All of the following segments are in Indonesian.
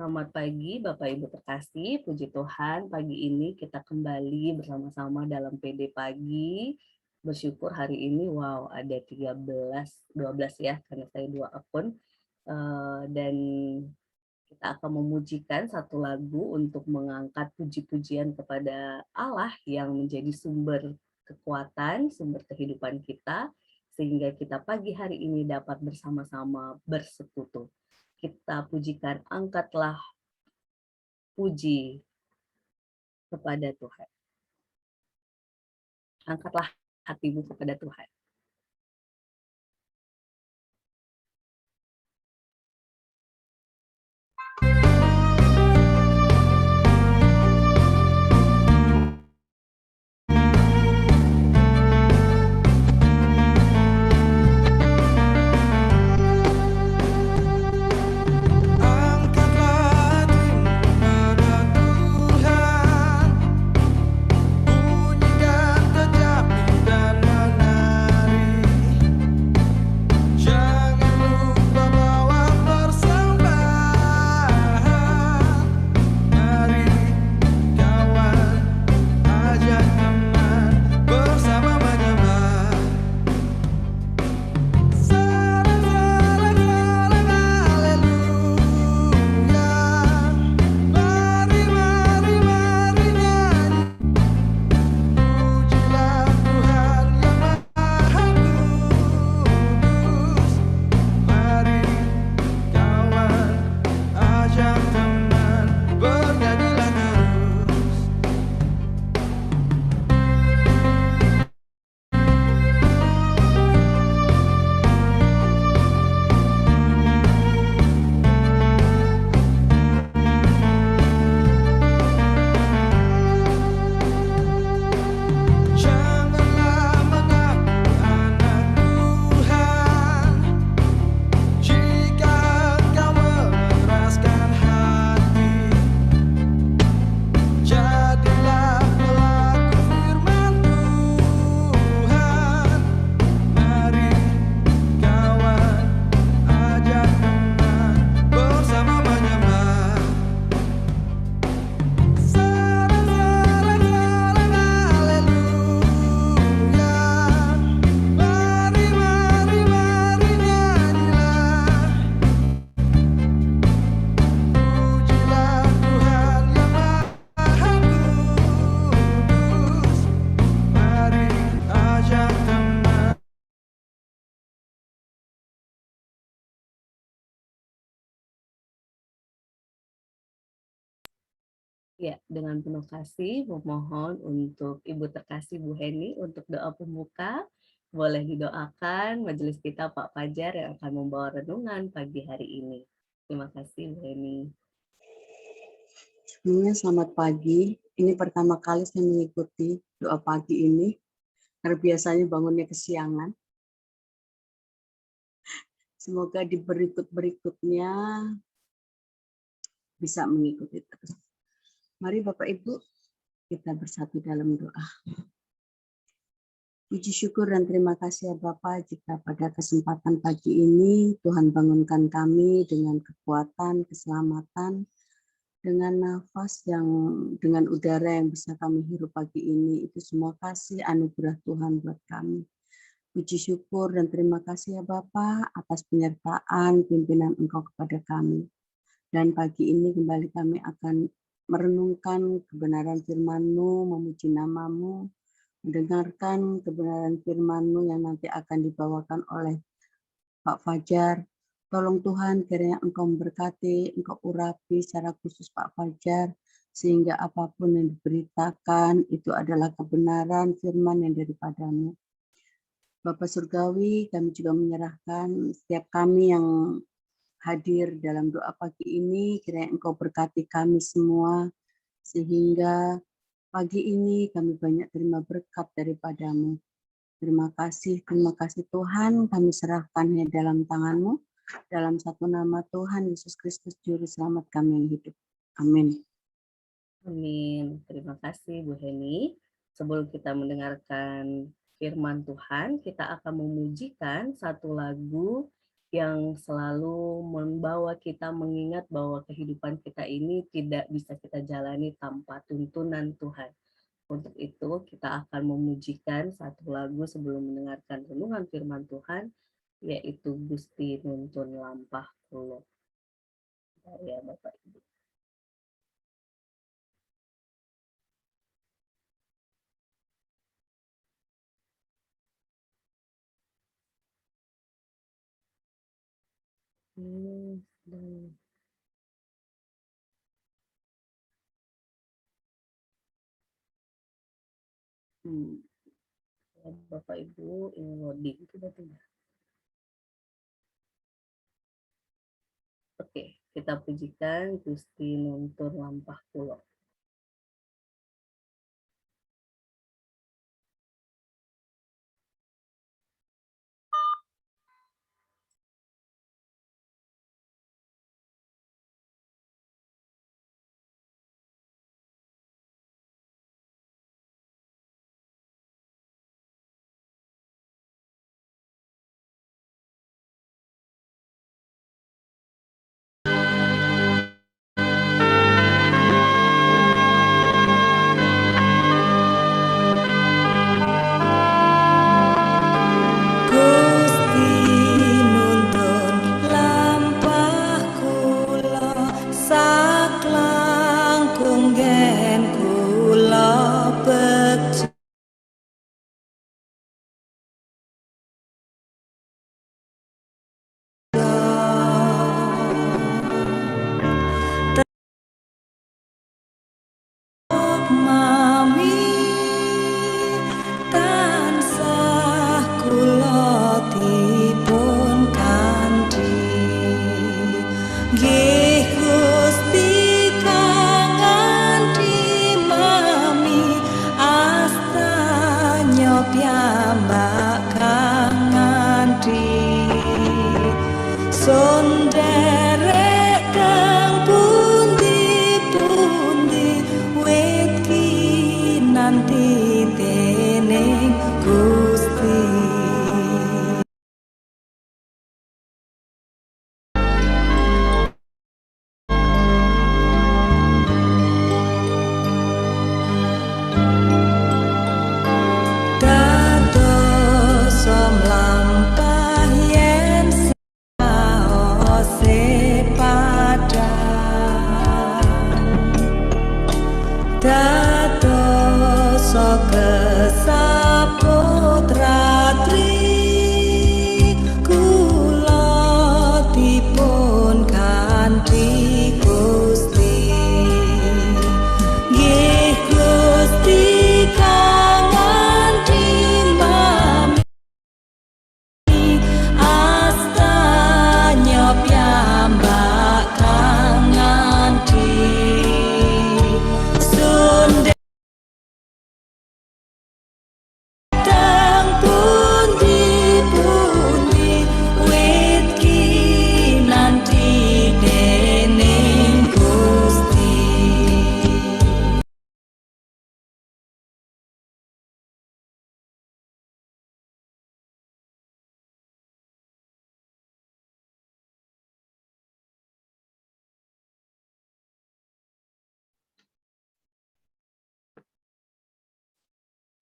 Selamat pagi Bapak Ibu terkasih, puji Tuhan pagi ini kita kembali bersama-sama dalam PD Pagi. Bersyukur hari ini ada 12 ya, karena saya 2 akun. Dan kita akan memujikan satu lagu untuk mengangkat puji-pujian kepada Allah yang menjadi sumber kekuatan, sumber kehidupan kita, sehingga kita pagi hari ini dapat bersama-sama bersekutu. Kita pujikan, angkatlah puji kepada Tuhan. Angkatlah hatimu kepada Tuhan. Ya, dengan penuh kasih memohon untuk Ibu terkasih Bu Heni untuk doa pembuka. Boleh didoakan majelis kita Pak Fajar yang akan membawa renungan pagi hari ini. Terima kasih Bu Heni. Sebelumnya selamat pagi. Ini pertama kali saya mengikuti doa pagi ini. Karena biasanya bangunnya kesiangan. Semoga di berikut-berikutnya bisa mengikuti terus. Mari Bapak Ibu, kita bersatu dalam doa. Puji syukur dan terima kasih ya Bapak, jika pada kesempatan pagi ini Tuhan bangunkan kami dengan kekuatan, keselamatan, dengan nafas dengan udara yang bisa kami hirup pagi ini. Itu semua kasih anugerah Tuhan buat kami. Puji syukur dan terima kasih ya Bapak atas penyertaan pimpinan Engkau kepada kami. Dan pagi ini kembali kami akan merenungkan kebenaran firman-Mu, memuji nama-Mu, mendengarkan kebenaran firman-Mu yang nanti akan dibawakan oleh Pak Fajar. Tolong Tuhan kiranya Engkau memberkati, Engkau urapi secara khusus Pak Fajar, sehingga apapun yang diberitakan itu adalah kebenaran firman yang daripada-Mu. Bapak Surgawi, kami juga menyerahkan setiap kami yang hadir dalam doa pagi ini, kiranya Engkau berkati kami semua, sehingga pagi ini kami banyak terima berkat daripada-Mu. Terima kasih Tuhan, kami serahkan dalam tangan-Mu, dalam satu nama Tuhan Yesus Kristus Juru Selamat kami yang hidup. Amin. Amin. Terima kasih Bu Heni. Sebelum kita mendengarkan firman Tuhan, kita akan memujikan satu lagu yang selalu membawa kita mengingat bahwa kehidupan kita ini tidak bisa kita jalani tanpa tuntunan Tuhan. Untuk itu kita akan memujikan satu lagu sebelum mendengarkan renungan firman Tuhan, yaitu Gusti Nuntun Lampah Kulo. Ya Bapak Ibu. Bapak Ibu ini loading tiba-tiba. Oke, kita pujikan Gusti Nuntun Lampah Kulo.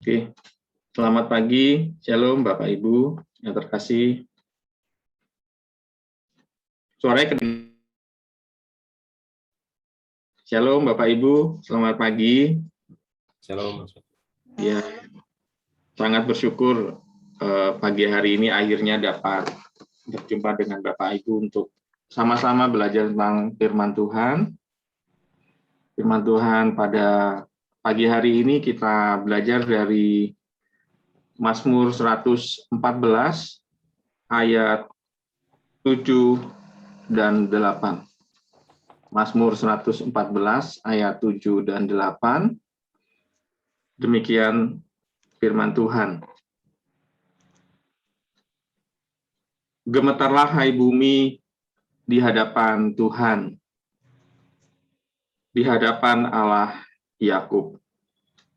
Oke, selamat pagi, shalom Bapak Ibu yang terkasih. Suaranya kedengaran. Shalom Bapak Ibu, selamat pagi. Shalom. Ya, sangat bersyukur pagi hari ini akhirnya dapat berjumpa dengan Bapak Ibu untuk sama-sama belajar tentang firman Tuhan. Firman Tuhan pada pagi hari ini kita belajar dari Mazmur 114 ayat 7 dan 8. Mazmur 114 ayat 7 dan 8. Demikian firman Tuhan. Gemetarlah hai bumi di hadapan Tuhan, di hadapan Allah Yakub,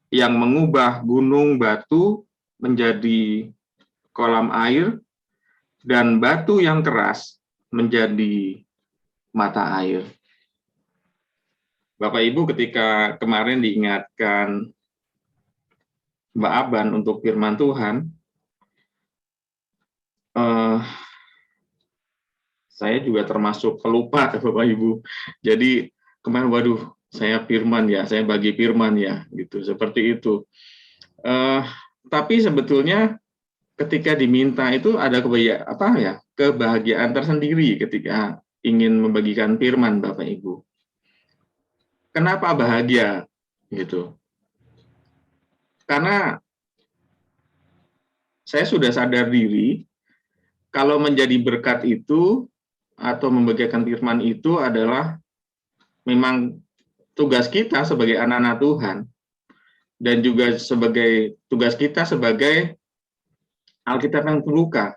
yang mengubah gunung batu menjadi kolam air dan batu yang keras menjadi mata air. Bapak Ibu, ketika kemarin diingatkan Mbak Aban untuk firman Tuhan, saya juga termasuk pelupa, Bapak Ibu. Jadi kemarin, waduh, saya firman ya, saya bagi firman ya, gitu, seperti itu. Tapi sebetulnya ketika diminta itu ada kebahagiaan tersendiri ketika ingin membagikan firman, Bapak Ibu. Kenapa bahagia? Gitu. Karena saya sudah sadar diri kalau menjadi berkat itu atau membagikan firman itu adalah memang tugas kita sebagai anak-anak Tuhan, dan juga sebagai tugas kita sebagai Alkitab yang terluka.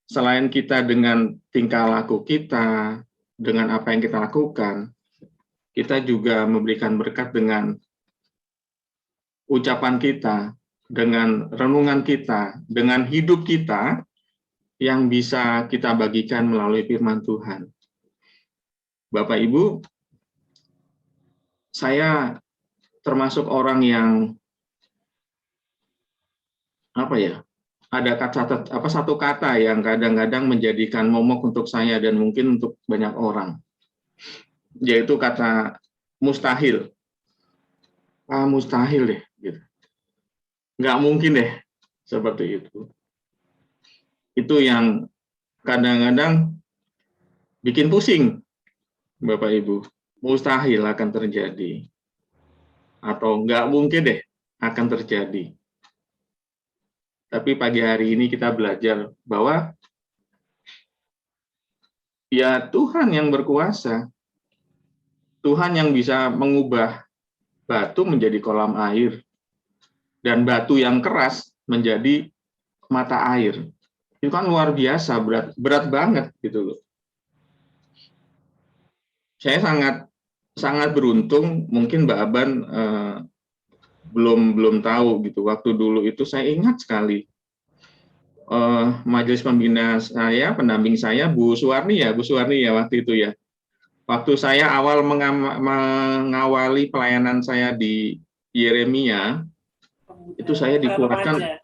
Selain kita dengan tingkah laku kita, dengan apa yang kita lakukan, kita juga memberikan berkat dengan ucapan kita, dengan renungan kita, dengan hidup kita yang bisa kita bagikan melalui firman Tuhan. Bapak Ibu, saya termasuk orang yang ada satu kata yang kadang-kadang menjadikan momok untuk saya dan mungkin untuk banyak orang, yaitu kata mustahil. Mustahil deh, gitu. Nggak mungkin deh, seperti itu. Itu yang kadang-kadang bikin pusing, Bapak Ibu. Mustahil akan terjadi, atau nggak mungkin deh akan terjadi. Tapi pagi hari ini kita belajar bahwa ya Tuhan yang berkuasa, Tuhan yang bisa mengubah batu menjadi kolam air, dan batu yang keras menjadi mata air. Itu kan luar biasa, berat banget gitu loh. Saya sangat beruntung, mungkin Mbak Aban belum tahu gitu. Waktu dulu itu saya ingat sekali majelis pembina saya, pendamping saya, Bu Suwarni ya waktu itu ya. Waktu saya awal mengawali pelayanan saya di Yeremia, itu saya dikuatkan.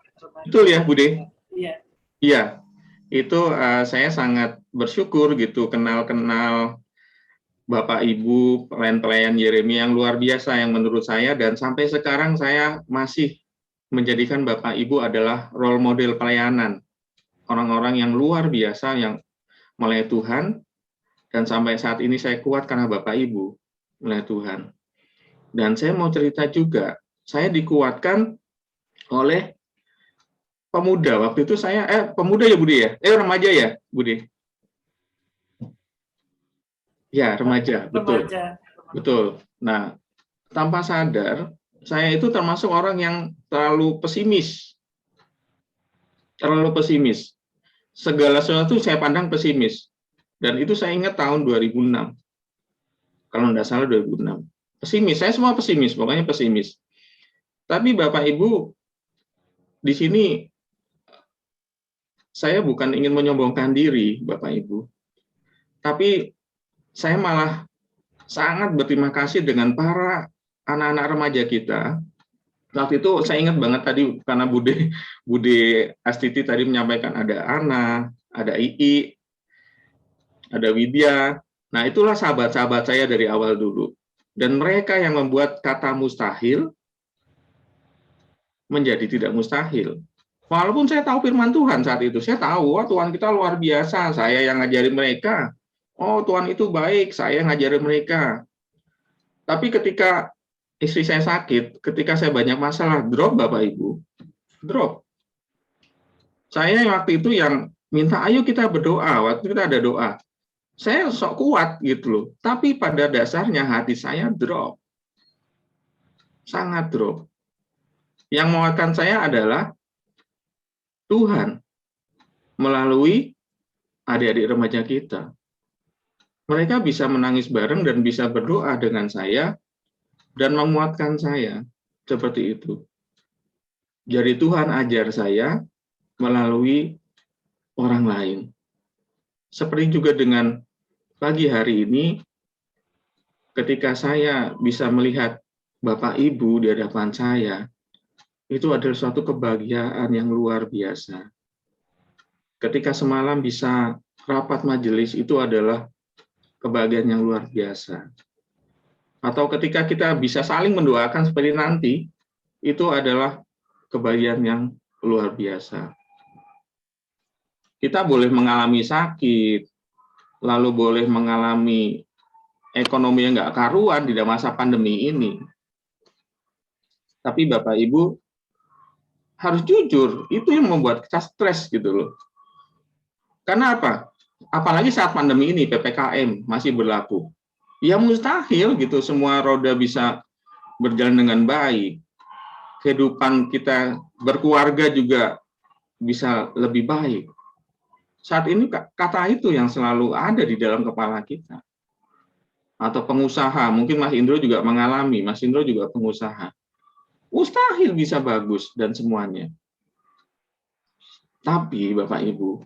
Betul ya, Bude? Iya. Iya, itu saya sangat bersyukur gitu kenal Bapak Ibu pelayan-pelayan Yeremia yang luar biasa yang menurut saya, dan sampai sekarang saya masih menjadikan Bapak Ibu adalah role model pelayanan. Orang-orang yang luar biasa yang melayani Tuhan, dan sampai saat ini saya kuat karena Bapak Ibu melayani Tuhan. Dan saya mau cerita juga, saya dikuatkan oleh pemuda. Waktu itu saya, pemuda ya Budi ya? Remaja ya Budi? Ya, remaja, betul. Betul. Nah, tanpa sadar, saya itu termasuk orang yang terlalu pesimis. Segala sesuatu saya pandang pesimis. Dan itu saya ingat tahun 2006. Kalau tidak salah 2006. Pesimis, saya semua pesimis, pokoknya pesimis. Tapi Bapak Ibu, di sini saya bukan ingin menyombongkan diri, Bapak Ibu. Tapi saya malah sangat berterima kasih dengan para anak-anak remaja kita. Waktu itu saya ingat banget tadi, karena Bude Astiti tadi menyampaikan ada Ana, ada Ii, ada Widya. Nah, itulah sahabat-sahabat saya dari awal dulu. Dan mereka yang membuat kata mustahil menjadi tidak mustahil. Walaupun saya tahu firman Tuhan saat itu, saya tahu, Tuhan kita luar biasa, saya yang ngajarin mereka. Tuhan itu baik, saya ngajarin mereka. Tapi ketika istri saya sakit, ketika saya banyak masalah, drop Bapak Ibu, drop. Saya waktu itu yang minta, ayo kita berdoa, waktu kita ada doa. Saya sok kuat gitu loh, tapi pada dasarnya hati saya drop. Sangat drop. Yang menguatkan saya adalah Tuhan melalui adik-adik remaja kita. Mereka bisa menangis bareng dan bisa berdoa dengan saya dan menguatkan saya seperti itu. Jadi Tuhan ajar saya melalui orang lain. Seperti juga dengan pagi hari ini, ketika saya bisa melihat Bapak Ibu di hadapan saya, itu adalah suatu kebahagiaan yang luar biasa. Ketika semalam bisa rapat majelis, itu adalah kebahagiaan yang luar biasa. Atau ketika kita bisa saling mendoakan seperti nanti, itu adalah kebahagiaan yang luar biasa. Kita boleh mengalami sakit, lalu boleh mengalami ekonomi yang nggak karuan di masa pandemi ini. Tapi Bapak Ibu harus jujur, itu yang membuat kita stres gitu loh. Karena apa? Apalagi saat pandemi ini, PPKM masih berlaku. Ya mustahil gitu semua roda bisa berjalan dengan baik. Kehidupan kita berkeluarga juga bisa lebih baik. Saat ini kata itu yang selalu ada di dalam kepala kita. Atau pengusaha, mungkin Mas Indro juga mengalami, Mas Indro juga pengusaha. Mustahil bisa bagus dan semuanya. Tapi Bapak Ibu,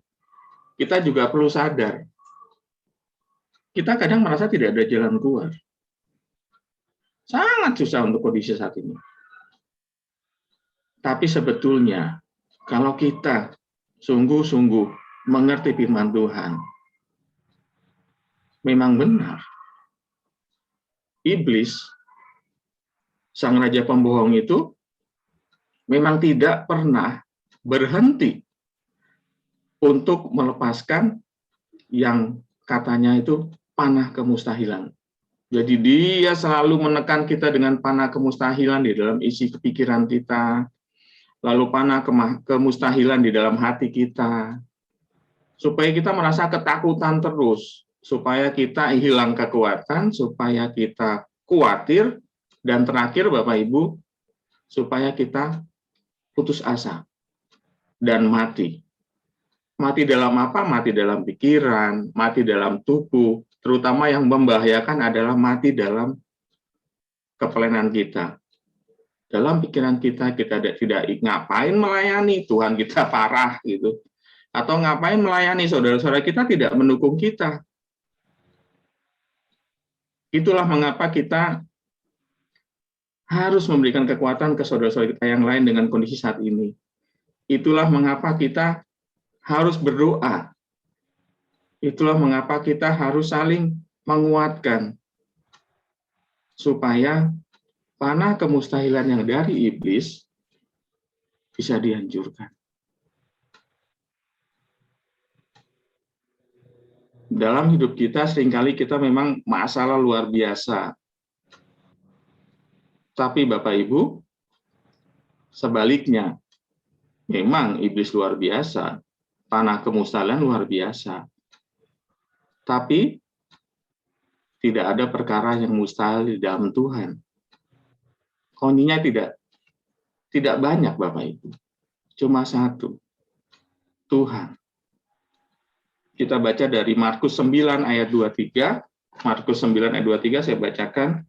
kita juga perlu sadar, kita kadang merasa tidak ada jalan keluar. Sangat susah untuk kondisi saat ini. Tapi sebetulnya, kalau kita sungguh-sungguh mengerti firman Tuhan, memang benar. Iblis, sang raja pembohong itu, memang tidak pernah berhenti untuk melepaskan yang katanya itu panah kemustahilan. Jadi dia selalu menekan kita dengan panah kemustahilan di dalam isi pikiran kita, lalu panah kemustahilan di dalam hati kita, supaya kita merasa ketakutan terus, supaya kita hilang kekuatan, supaya kita khawatir, dan terakhir Bapak Ibu, supaya kita putus asa dan mati. Mati dalam apa? Mati dalam pikiran, mati dalam tubuh, terutama yang membahayakan adalah mati dalam kepelainan kita. Dalam pikiran kita tidak ngapain melayani, Tuhan kita parah gitu. Atau ngapain melayani, saudara-saudara kita tidak mendukung kita. Itulah mengapa kita harus memberikan kekuatan ke saudara-saudara kita yang lain dengan kondisi saat ini. Itulah mengapa kita harus berdoa. Itulah mengapa kita harus saling menguatkan. Supaya panah kemustahilan yang dari iblis bisa dihancurkan. Dalam hidup kita seringkali kita memang masalah luar biasa. Tapi Bapak Ibu, sebaliknya, memang iblis luar biasa, panah kemustahilan luar biasa. Tapi tidak ada perkara yang mustahil di dalam Tuhan. Kuncinya tidak banyak Bapak Ibu. Cuma satu. Tuhan. Kita baca dari Markus 9 ayat 23. Markus 9 ayat 23 saya bacakan.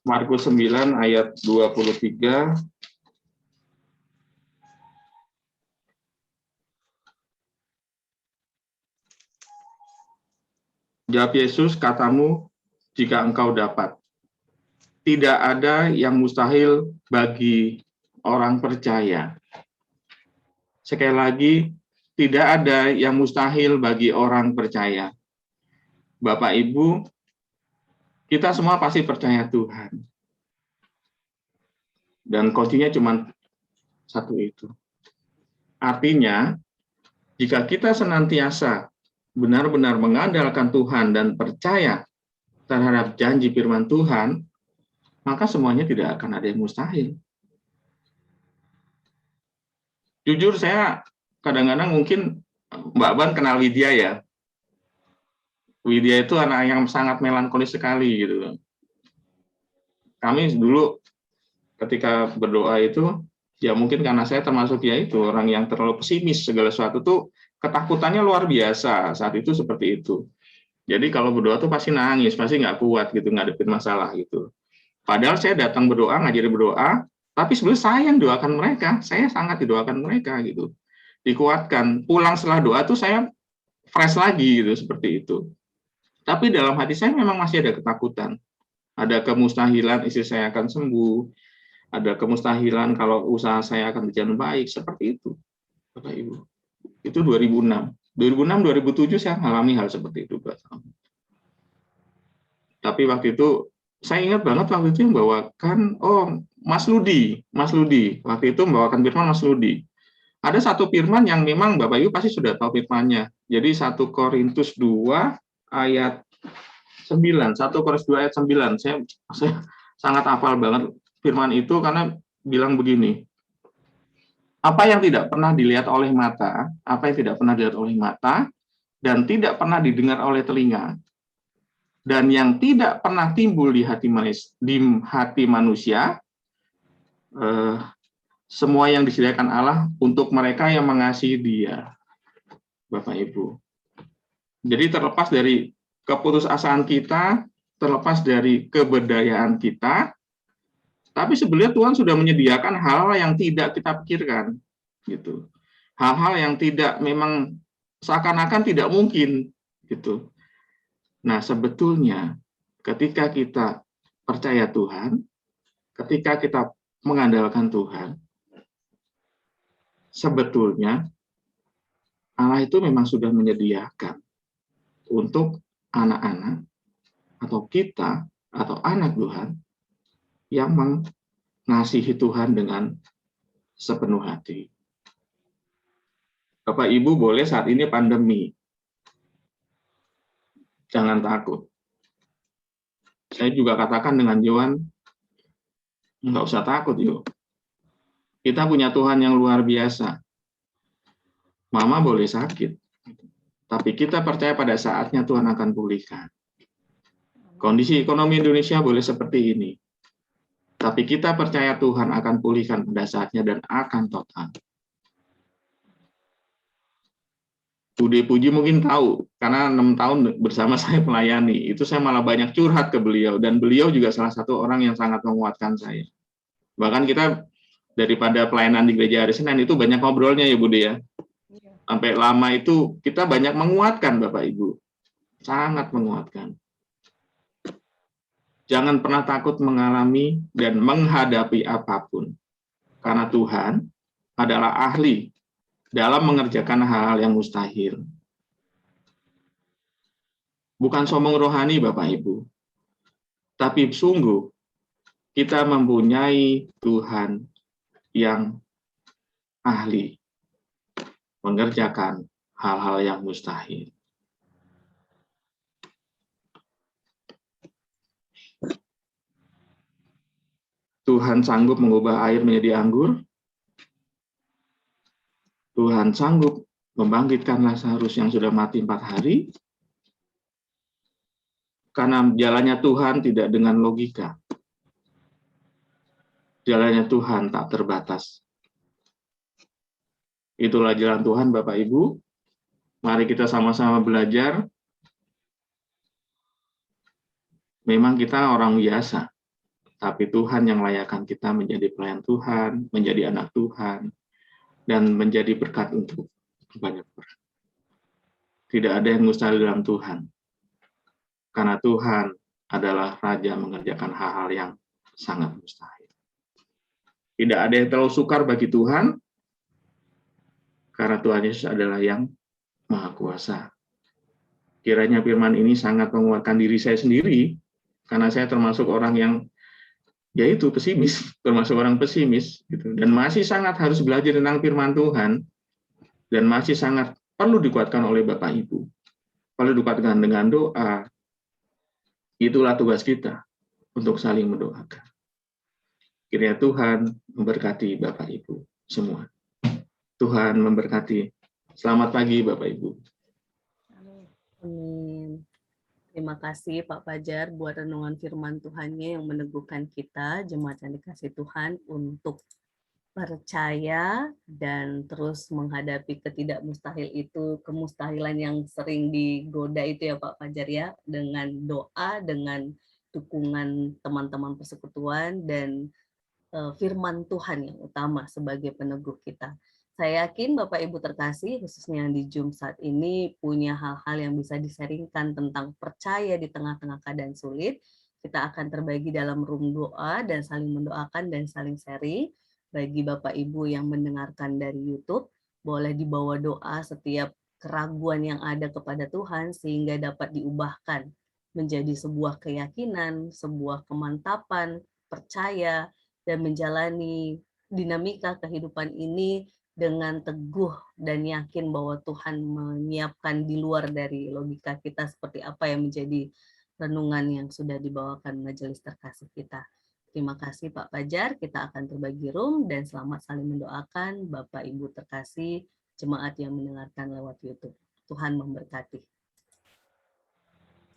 Markus 9 ayat 23. Jawab Yesus, katamu jika engkau dapat. Tidak ada yang mustahil bagi orang percaya. Sekali lagi, tidak ada yang mustahil bagi orang percaya. Bapak Ibu, kita semua pasti percaya Tuhan. Dan kuncinya cuma satu itu. Artinya, jika kita senantiasa benar-benar mengandalkan Tuhan dan percaya terhadap janji firman Tuhan, maka semuanya tidak akan ada yang mustahil. Jujur saya kadang-kadang mungkin Mbak Ban kenal Widya ya. Widya itu anak yang sangat melankolis sekali gitu. Kami dulu ketika berdoa itu, ya mungkin karena saya termasuk ya itu orang yang terlalu pesimis, segala sesuatu tuh ketakutannya luar biasa saat itu seperti itu. Jadi kalau berdoa tuh pasti nangis, pasti nggak kuat gitu ngadepin masalah gitu. Padahal saya datang berdoa, ngajari berdoa, Tapi sebenarnya saya yang doakan mereka, saya sangat didoakan mereka gitu. Dikuatkan, pulang setelah doa tuh saya fresh lagi gitu, seperti itu. Tapi dalam hati saya memang masih ada ketakutan. Ada kemustahilan istri saya akan sembuh, ada kemustahilan kalau usaha saya akan berjalan baik, seperti itu, Bapak Ibu. Itu 2006. 2006, 2007 saya mengalami hal seperti itu, Pak. Tapi waktu itu saya ingat banget waktu itu yang bawakan, Mas Ludi, waktu itu membawakan firman Mas Ludi. Ada satu firman yang memang Bapak Ibu pasti sudah tahu firmannya. Jadi 1 Korintus 2 ayat 9, 1 Korintus 2 ayat 9. Saya sangat hafal banget firman itu karena bilang begini. Apa yang tidak pernah dilihat oleh mata, dan tidak pernah didengar oleh telinga, dan yang tidak pernah timbul di hati manusia, semua yang disediakan Allah untuk mereka yang mengasihi Dia, Bapak Ibu. Jadi terlepas dari keputusasaan kita, terlepas dari keberdayaan kita, tapi sebenarnya Tuhan sudah menyediakan hal-hal yang tidak kita pikirkan, gitu. Hal-hal yang tidak memang seakan-akan tidak mungkin, gitu. Nah, sebetulnya ketika kita percaya Tuhan, ketika kita mengandalkan Tuhan, sebetulnya Allah itu memang sudah menyediakan untuk anak-anak atau kita atau anak Tuhan yang mengasihi Tuhan dengan sepenuh hati. Bapak Ibu boleh saat ini pandemi, jangan takut. Saya juga katakan dengan Johan, nggak usah takut yuk. Kita punya Tuhan yang luar biasa. Mama boleh sakit, tapi kita percaya pada saatnya Tuhan akan pulihkan. Kondisi ekonomi Indonesia boleh seperti ini, tapi kita percaya Tuhan akan pulihkan pada saatnya dan akan total. Bude Puji mungkin tahu, karena 6 tahun bersama saya melayani, itu saya malah banyak curhat ke beliau, dan beliau juga salah satu orang yang sangat menguatkan saya. Bahkan kita daripada pelayanan di gereja hari Senin itu banyak ngobrolnya ya Bude ya. Sampai lama itu kita banyak menguatkan Bapak Ibu. Sangat menguatkan. Jangan pernah takut mengalami dan menghadapi apapun. Karena Tuhan adalah ahli dalam mengerjakan hal-hal yang mustahil. Bukan sombong rohani Bapak Ibu. Tapi sungguh kita mempunyai Tuhan yang ahli mengerjakan hal-hal yang mustahil. Tuhan sanggup mengubah air menjadi anggur. Tuhan sanggup membangkitkan Lazarus yang sudah mati 4 hari. Karena jalannya Tuhan tidak dengan logika. Jalannya Tuhan tak terbatas. Itulah jalan Tuhan Bapak Ibu. Mari kita sama-sama belajar. Memang kita orang biasa. Tapi Tuhan yang layakkan kita menjadi pelayan Tuhan, menjadi anak Tuhan, dan menjadi berkat untuk banyak orang. Tidak ada yang mustahil dalam Tuhan. Karena Tuhan adalah Raja mengerjakan hal-hal yang sangat mustahil. Tidak ada yang terlalu sukar bagi Tuhan, karena Tuhan Yesus adalah yang Maha Kuasa. Kiranya firman ini sangat menguatkan diri saya sendiri, karena saya termasuk orang yang yaitu pesimis, termasuk orang pesimis, gitu. Dan masih sangat harus belajar tentang firman Tuhan, dan masih sangat perlu dikuatkan oleh Bapak Ibu. Perlu dikuatkan dengan doa. Itulah tugas kita untuk saling mendoakan. Kiranya Tuhan memberkati Bapak Ibu semua. Tuhan memberkati. Selamat pagi Bapak Ibu. Amin. Terima kasih Pak Fajar buat renungan firman Tuhannya yang meneguhkan kita, jemaat yang dikasih Tuhan, untuk percaya dan terus menghadapi ketidakmustahil itu, kemustahilan yang sering digoda itu ya Pak Fajar ya, dengan doa, dengan dukungan teman-teman persekutuan, dan firman Tuhan yang utama sebagai peneguh kita. Saya yakin Bapak Ibu terkasih, khususnya yang di Zoom saat ini, punya hal-hal yang bisa disaringkan tentang percaya di tengah-tengah keadaan sulit. Kita akan terbagi dalam room doa dan saling mendoakan dan saling sharing. Bagi Bapak Ibu yang mendengarkan dari YouTube, boleh dibawa doa setiap keraguan yang ada kepada Tuhan sehingga dapat diubahkan menjadi sebuah keyakinan, sebuah kemantapan, percaya, dan menjalani dinamika kehidupan ini dengan teguh dan yakin bahwa Tuhan menyiapkan di luar dari logika kita seperti apa yang menjadi renungan yang sudah dibawakan majelis terkasih kita. Terima kasih Pak Fajar, kita akan terbagi room dan selamat saling mendoakan Bapak Ibu terkasih jemaat yang mendengarkan lewat YouTube. Tuhan memberkati.